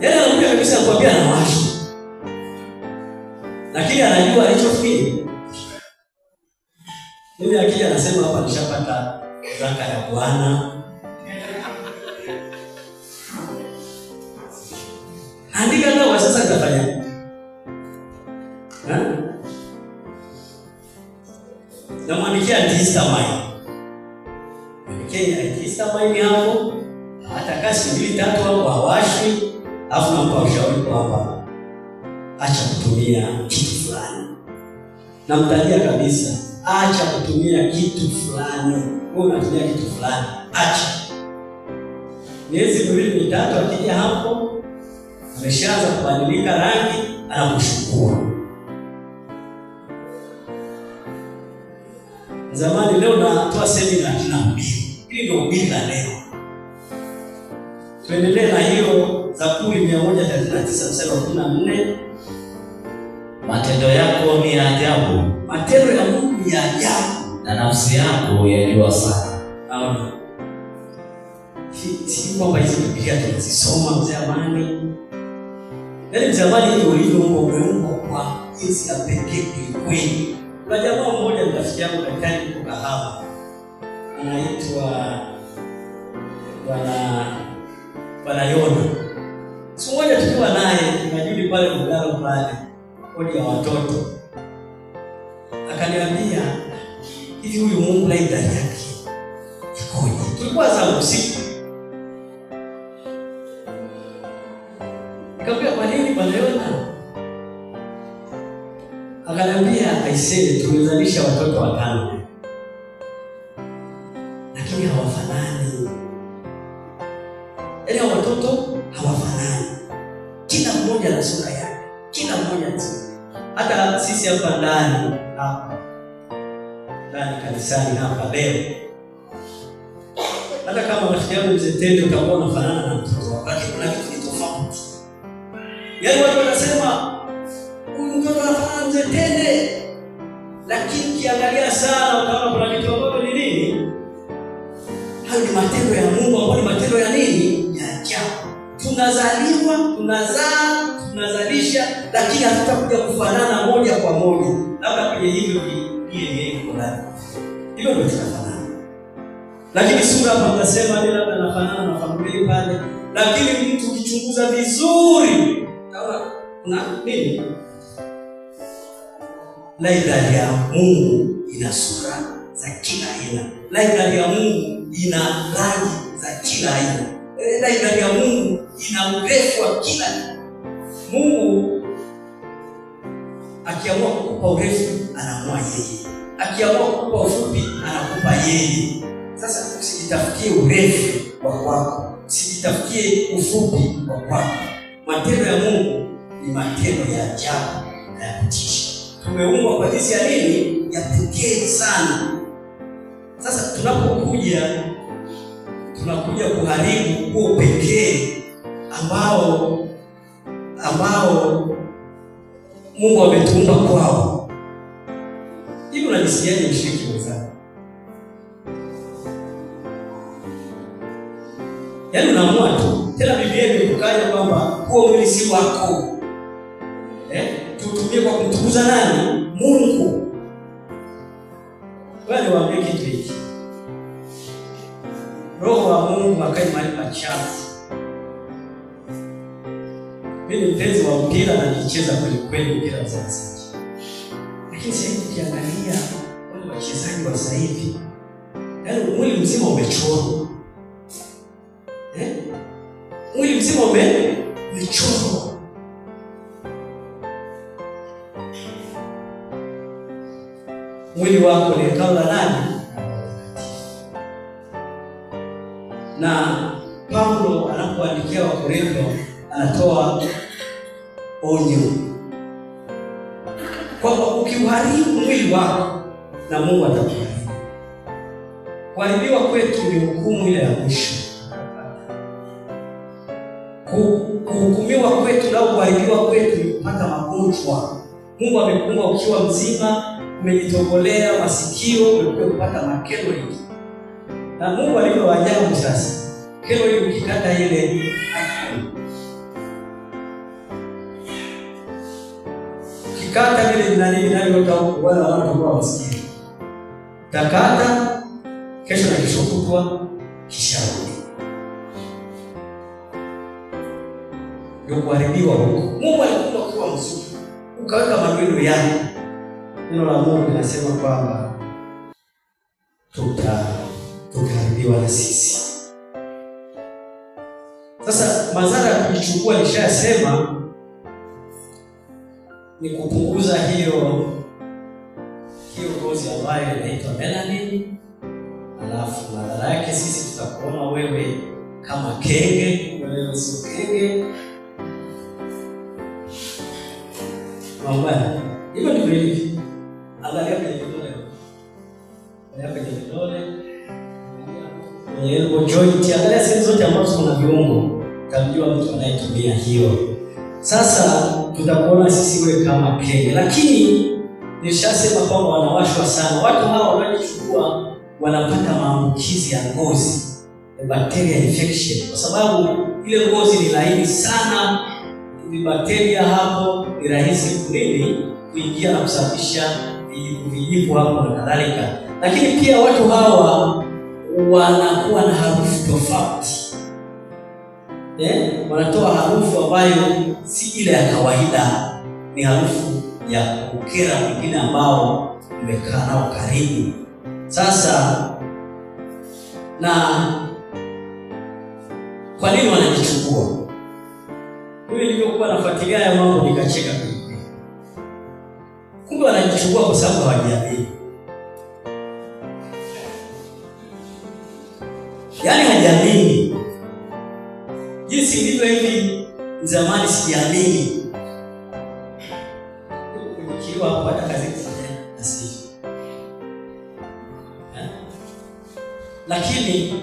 Yeye anakuja kabisa kuambia na washa. Lakini anajua alichofanya. Mimi akija anasema hapa nishapata zaka ya Bwana. Andika ndio sasa nitafanya. Namwandikia antihistamine. Nikiwa antihistamine hapo, hata kasi 2-3 hapo hawashi, afu nampa ushauri kwamba acha kutumia kitu fulani. Namtajia kabisa acha kutumia kitu fulani. Wewe unatumia kitu fulani, acha. Miezi 2-3 akija hapo ameshaanza kubadilika rangi, anakushukuru. Zamani, leo natoa semina tunahubiri. Hili ndio hubiri la leo. Tuendelee na hiyo Zaburi 139:14. Matendo yako ni ya ajabu. Matendo ya Mungu ni ya ajabu, na nafsi yako yajua sana. Naona si kwamba hizi Biblia tunazisoma zamani. Yaani zamani ndio ulivyoumba kwa jinsi ya pekee kweli. Kuna jamaa mmoja mtafiki yangu daktari kutoka hapa. Anaitwa Bwana Yona. Siku moja tukiwa naye tunajudi pale mgalo pale kodi ya watoto. Akaniambia, hivi huyu Mungu na idadi yake ikoje? Tulikuwa za usiku. Nikamwambia, kwa nini Bwana Yona? Akaniambia, aisee, tumezalisha watoto 5. Lakini hawafanani. Yaani watoto hawafanani. Kila mmoja na sura yake. Kila mmoja na sura. Hata sisi hapa ndani kanisani hapa leo. Hata kama rafiki yangu Mzee Tende utakuwa unafanana na mtoto wako, lakini kuna kitu tofauti. Yaani watu wanasema huyu mtoto anafanana na Mzee Tende. Lakini kiangalia sana utaona kuna kitu ambacho ni nini? Hayo ni matendo ya Mungu, ambayo ni matendo ya nini? Ya ajabu. Tunazaliwa, tunazalisha, lakini hatutakuja kufanana moja kwa moja. Labda kwenye hivyo DNA iko ndani. Hilo ndio tutafanana. Lakini sura hapa tunasema ni labda nafanana na familia pale, lakini mtu ukichunguza vizuri, kuna nini? Laidari ya Mungu ina sura za kila aina. Laidari ya Mungu ina rangi za kila aina. Laidari ya Mungu ina urefu wa kila. Mungu akiamua kukupa urefu anaamua yeye. Akiamua kukupa ufupi anakupa yeye. Sasa usijitafutie urefu wa kwako, usijitafutie ufupi wa kwako. Matendo ya Mungu ni matendo ya ajabu na ya kutisha. Tumeumbwa kwa jinsi ya nini? Ya pekee sana. Sasa tunakuja kuharibu huo pekee ambao Mungu ametuumba kwao. Hivi unajisikiaje mshiriki mwenzako? Yaani unaamua tu. Tena Biblia imekukaja kwamba huo mwili si wako. Tutumie kwa kumtukuza nani? Mungu. Wewe niwaambie kitu hiki. Roho wa Mungu akae mahali pachafu. Mimi mpenzi wa mpira na nicheza kweli mpira wa sasa. Lakini sasa hivi ukiangalia wale wachezaji wa sasa hivi, yaani mwili mzima umechorwa. Mwili mzima umechorwa. Mwili wako ni hekalu la nani? Na Paulo anapoandikia Wakorintho anatoa onyo kwamba ukiuharibu mwili wako na Mungu atakuharibu. Kuharibiwa kwetu ni hukumu ile ya mwisho. Kuhukumiwa kwetu na kuharibiwa kwetu ni kupata magonjwa. Mungu amekuumba ukiwa mzima, umejitogolea masikio, umekuwa kupata makelori. Na Mungu alivyo ajabu sasa. Kelori ukikata ile ukikata ile ninayoota huko wala watu kwa wasikia. Takata kesho na kesho kutwa kisha rudi. Ndio kuharibiwa huko. Mungu alikuwa kuwa mzuri. Ukaweka maneno yake. Neno la Mungu linasema kwamba tutaharibiwa na sisi. Sasa madhara ya kujichukua nishasema ni kupunguza hiyo ngozi ambayo inaitwa melanin. Alafu madhara yake sisi tutakuona wewe kama kenge, wewe sio kenge. Mambana, hivyo ndivyo hivi. Angalia kwenye vidole. Angalia kwenye vidole. Kwenye elbow joint, angalia sehemu zote ambazo kuna viungo. Utamjua mtu anayetumia hiyo. Sasa tutakuona sisi wewe kama kenge. Lakini nishasema kwamba wanawashwa sana. Watu hawa wanajichukua wanapata maambukizi ya ngozi, bacteria infection, kwa sababu ile ngozi ni laini sana. Bakteria hapo ni rahisi kuingia na kusababisha vijivu hapo na kadhalika. Lakini pia watu hawa wanakuwa na harufu tofauti. Wanatoa harufu ambayo si ile ya kawaida, ni harufu ya kukera wengine ambao umekaa nao karibu. Sasa na kwa nini wanajichukua? Mimi nilipokuwa nafuatilia haya mambo nikacheka kweli. Kumbe wanajichukua kwa sababu hawajiamini. Yaani hajiamini. Jinsi ndivyo hivi zamani sijiamini. Nikiwa hapo hata kazi kufanya asili. Lakini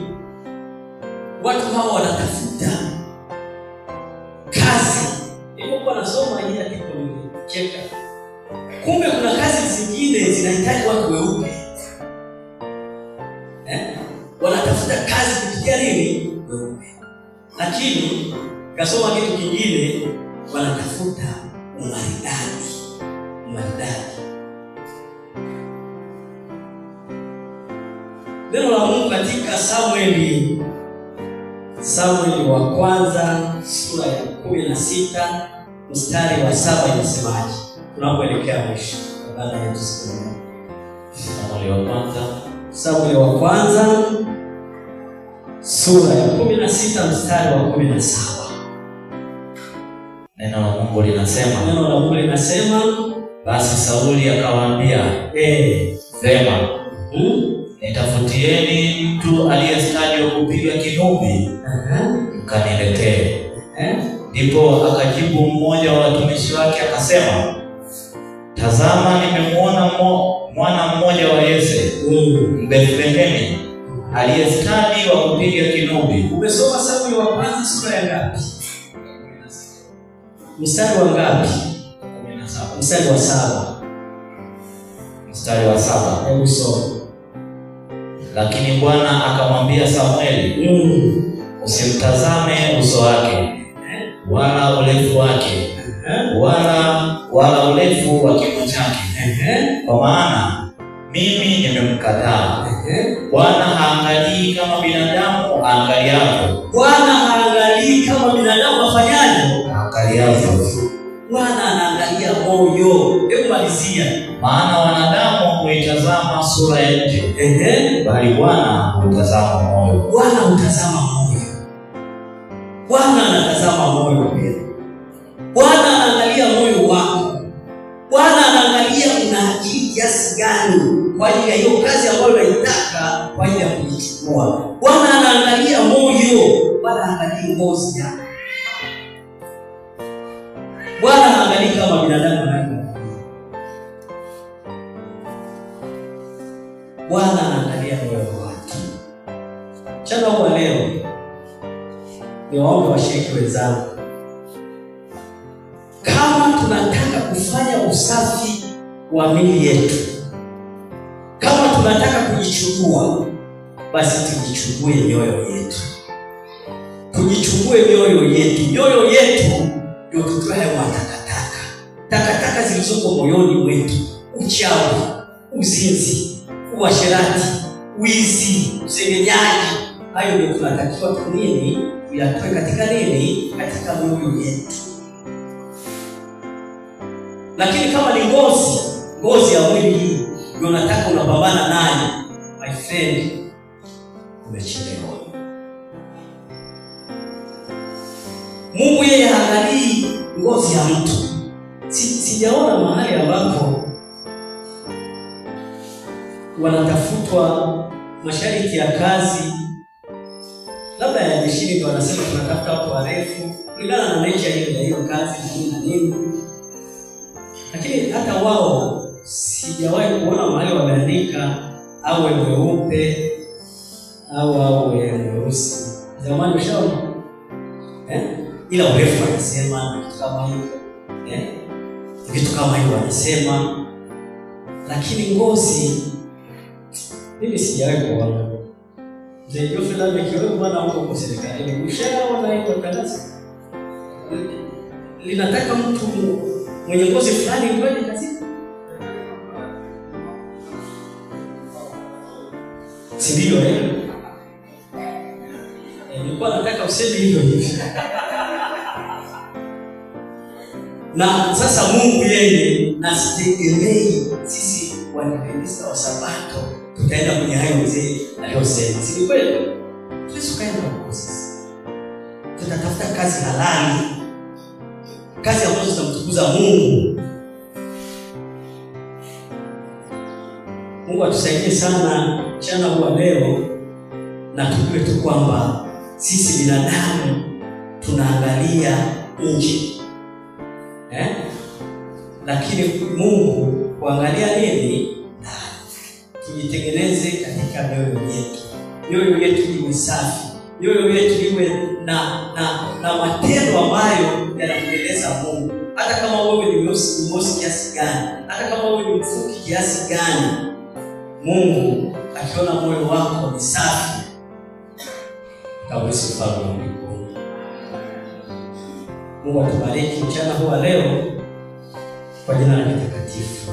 watu hawa wanatafuta kazi. Nilipokuwa nasoma hii article nilicheka. Kumbe kuna kazi zingine zinahitaji watu weupe. Wanatafuta kazi kupitia nini? Weupe. Lakini kasoma kitu kingine, wanatafuta umaridadi. Neno la Mungu katika Samueli wa kwanza sura ya 16 mstari wa 7 inasemaje? Tunapoelekea mwisho baada ya tusome. Samueli wa kwanza sura ya 16 mstari wa 17. Neno la Mungu linasema, basi Sauli akawaambia, sema, nitafutieni mtu aliyestadi wa kupiga kinubi, mkaniletee. Ndipo akajibu mmoja wa watumishi wake akasema, tazama, nimemwona mwana mmoja wa Yese Bethlehemi aliyestadi wa kupiga kinubi. Umesoma Samueli wa kwanza sura ya ngapi? Mstari wa ngapi? 17. Mstari wa 7. Mstari wa 7. Hebu soma. Lakini Bwana akamwambia Samueli, usimtazame uso wake, wala urefu wake, wala urefu wa kimo chake, kwa maana mimi nimemkataa. Bwana haangalii kama binadamu aangaliavyo. Bwana haangalii kama binadamu afanyaje? Aangaliavyo. Bwana anaangalia moyo. Hebu malizia. Maana wanadamu huitazama sura ya nje, bali Bwana hutazama moyo. Bwana hutazama moyo. Bwana anatazama moyo pia. Bwana anaangalia moyo wako. Bwana anaangalia una akili kiasi gani kwa ajili ya hiyo kazi ambayo unaitaka kwa ajili ya kuichukua. Bwana anaangalia moyo. Bwana anaangalia ngozi yako. Bwana haangalii kama binadamu anavyoangalia. Bwana anaangalia moyo wako. Chana kwa leo niwaombe washiriki wenzangu, kama tunataka kufanya usafi wa miili yetu, kama tunataka kujichukua, basi tujichukue mioyo yetu. Tujichukue mioyo yetu. Mioyo yetu ndio tutoe takataka zilizoko moyoni mwetu: uchawi, uzinzi, uasherati, wizi, usengenyaji. Hayo ndio tunatakiwa tuyatoe katika katika mioyo yetu. Lakini kama ni ngozi ya mwili ndio unataka unapambana nayo, my friend, umechelewa. Mungu yeye haangalii ngozi ya mtu. Sijaona mahali ambapo wanatafutwa masharti ya kazi, labda ya jeshini ndio wanasema tunatafuta watu warefu kulingana na nature hiyo kazi na nini. Lakini hata wao sijawahi kuona mahali wameandika awe mweupe au awe mweusi. Zamani ushaona? Ila urefu wanasema kitu kama hivyo. Vitu kama hivyo wanasema. Lakini ngozi mimi sijawahi kuona. Ndio fulani kiwewe bwana huko kwa serikali. Ushaona hiyo kanisa? Linataka mtu mwenye ngozi fulani ndio kazi. Sindio nilikuwa nataka useme hivyo. Na sasa Mungu yeye nasitegemei sisi Waadventista wa Sabato tutaenda kwenye hayo mzee aliyosema. Si kweli? Tusisokaenda huko sisi. Tutatafuta kazi halali. Kazi ambazo zitamtukuza Mungu. Mungu atusaidie sana mchana huu leo, na tujue tu kwamba sisi binadamu tunaangalia nje. Lakini Mungu kuangalia nini? Tujitengeneze katika mioyo yetu. Mioyo yetu iwe safi. Mioyo yetu iwe na matendo ambayo yanampendeza Mungu. Hata kama wewe ni mweusi kiasi gani, hata kama wewe ni mfupi kiasi gani, Mungu akiona moyo wako ni safi, utaweza kufanya mambo. Mungu atubariki mchana huu leo kwa jina la takatifu.